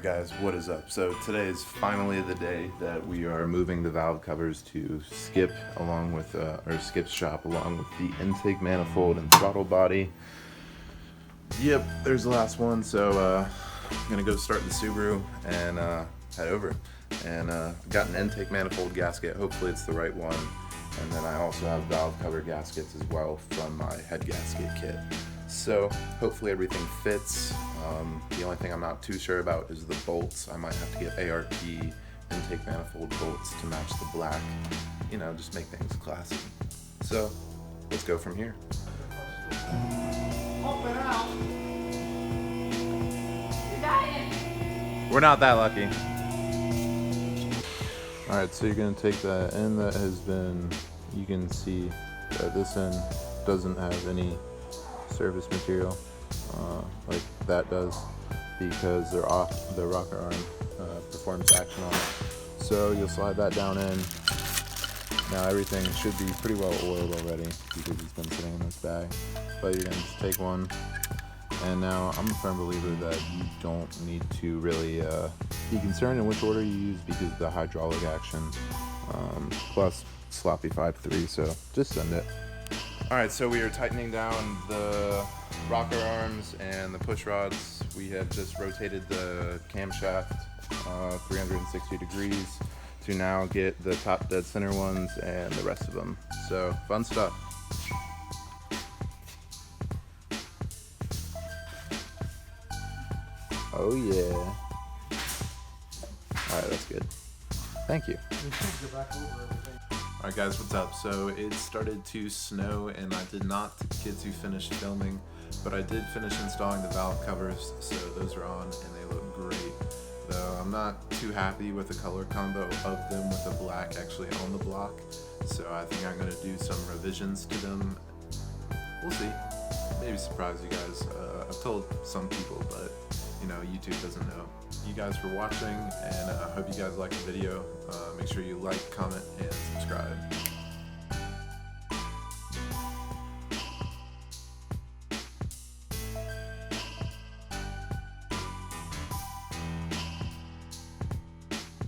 Alright guys, what is up? So today is finally the day that we are moving the valve covers to Skip along with, or Skip's shop along with the intake manifold and throttle body. Yep, there's the last one, so I'm gonna go start the Subaru and head over. And got an intake manifold gasket, hopefully it's the right one. And then I also have valve cover gaskets as well from my head gasket kit. So hopefully everything fits. The only thing I'm not too sure about is the bolts. I might have to get ARP intake manifold bolts to match the black. You know, just make things classy. So let's go from here. We're not that lucky. Alright, so you're going to take the end that has been, you can see that this end doesn't have any surface material like that does, because they're off, the rocker arm performs action on it. So you'll slide that down in. Now everything should be pretty well oiled already because it's been sitting in this bag, but you're going to just take one. And now I'm a firm believer that you don't need to really be concerned in which order you use because of the hydraulic action, plus sloppy 5.3, so just send it. Alright, so we are tightening down the rocker arms and the push rods. We have just rotated the camshaft 360 degrees to now get the top dead center ones and the rest of them. So, fun stuff. Oh yeah. Alright, that's good. Thank you. Alright guys, what's up? So it started to snow and I did not get to finish filming, but I did finish installing the valve covers, so those are on and they look great. Though I'm not too happy with the color combo of them with the black actually on the block, so I think I'm going to do some revisions to them. We'll see. Maybe surprise you guys. I've told some people, but you know, YouTube doesn't know. You guys for watching, and I hope you guys like the video. Make sure you like, comment, and subscribe.